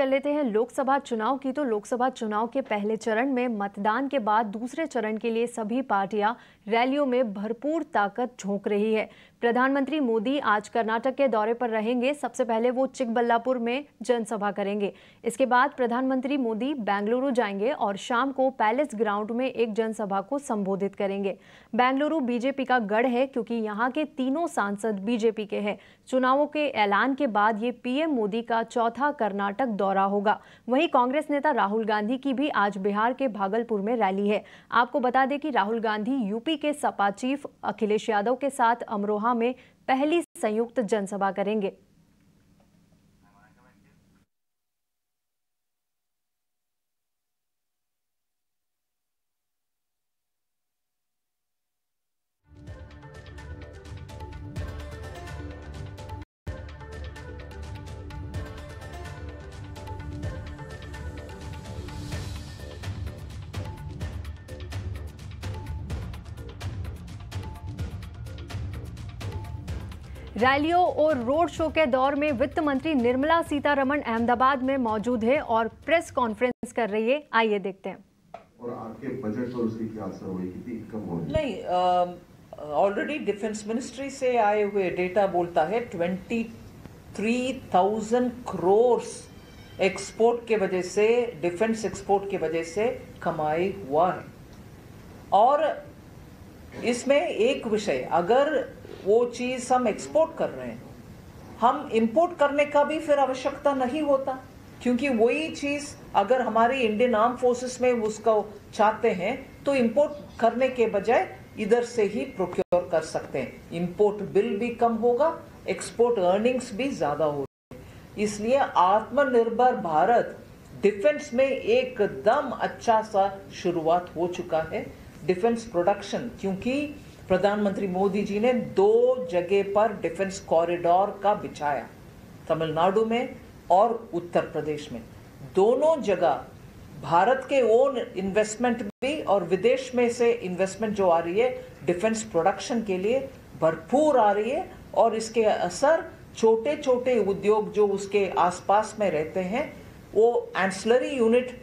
कर लेते हैं लोकसभा चुनाव की। तो लोकसभा चुनाव के पहले चरण में मतदान के बाद दूसरे चरण के लिए सभी पार्टियां रैलियों में भरपूर ताकत झोंक रही है। प्रधानमंत्री मोदी आज कर्नाटक के दौरे पर रहेंगे। सबसे पहले वो चिकबल्लापुर में जनसभा करेंगे। इसके बाद प्रधानमंत्री मोदी बेंगलुरु जाएंगे और शाम को पैलेस ग्राउंड में एक जनसभा को संबोधित करेंगे। बेंगलुरु बीजेपी का गढ़ है क्योंकि यहाँ के तीनों सांसद बीजेपी के हैं। चुनावों के ऐलान के बाद ये पीएम मोदी का चौथा कर्नाटक दौरा होगा। वहीं कांग्रेस नेता राहुल गांधी की भी आज बिहार के भागलपुर में रैली है। आपको बता दें कि राहुल गांधी यूपी के सपा चीफ अखिलेश यादव के साथ अमरोहा में पहली संयुक्त जनसभा करेंगे। रैलियों और रोड शो के दौर में वित्त मंत्री निर्मला सीतारमण अहमदाबाद में मौजूद है और प्रेस कॉन्फ्रेंस कर रही है। आइए देखते हैं। और आपके बजट पर उसकी क्या असर होगी, कितनी इनकम होगी? नहीं, ऑलरेडी डिफेंस मिनिस्ट्री से आए हुए डेटा बोलता है 23,000 करोड़ एक्सपोर्ट के वजह से, डिफेंस एक्सपोर्ट के वजह से कमाई हुआ है। और इसमें एक विषय, अगर वो चीज हम एक्सपोर्ट कर रहे हैं, हम इंपोर्ट करने का भी फिर आवश्यकता नहीं होता, क्योंकि वही चीज अगर हमारी इंडियन आर्म फोर्सेस में उसको चाहते हैं तो इंपोर्ट करने के बजाय इधर से ही प्रोक्योर कर सकते हैं। इंपोर्ट बिल भी कम होगा, एक्सपोर्ट अर्निंग्स भी ज्यादा होगी। इसलिए आत्मनिर्भर भारत डिफेंस में एकदम अच्छा सा शुरुआत हो चुका है। डिफेंस प्रोडक्शन, क्योंकि प्रधानमंत्री मोदी जी ने 2 जगह पर डिफेंस कॉरिडोर का बिछाया, तमिलनाडु में और उत्तर प्रदेश में। दोनों जगह भारत के ओन इन्वेस्टमेंट भी और विदेश में से इन्वेस्टमेंट जो आ रही है डिफेंस प्रोडक्शन के लिए भरपूर आ रही है। और इसके असर छोटे छोटे उद्योग जो उसके आसपास में रहते हैं, वो एंसिलरी यूनिट,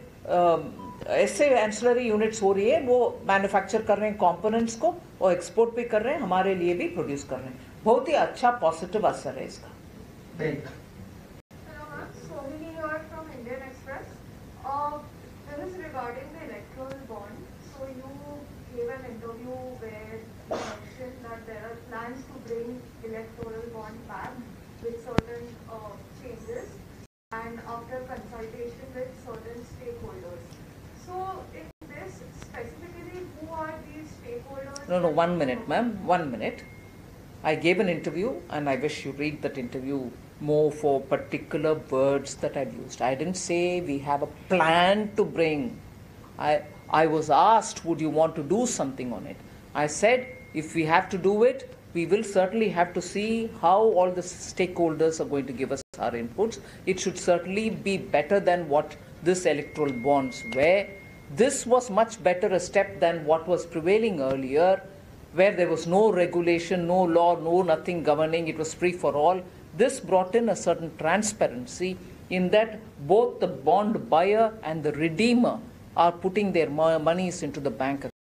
ऐसे एंसिलरी यूनिट्स हो रही है, वो मैन्युफैक्चर कर रहे हैं कंपोनेंट्स को और एक्सपोर्ट भी कर रहे हैं, हमारे लिए भी प्रोड्यूस कर रहे हैं। बहुत ही अच्छा पॉजिटिव असर है इसका। And after consultation with certain stakeholders. So in this specifically, who are these stakeholders? No, 1 minute, ma'am, 1 minute. I gave an interview and I wish you read that interview more for particular words that I've used. I didn't say we have a plan to bring. I was asked, would you want to do something on it? I said, if we have to do it, we will certainly have to see how all the stakeholders are going to give us our inputs. It should certainly be better than what this electoral bonds were. This was much better a step than what was prevailing earlier, where there was no regulation, no law, no nothing governing. It was free for all. This brought in a certain transparency in that both the bond buyer and the redeemer are putting their monies into the bank account.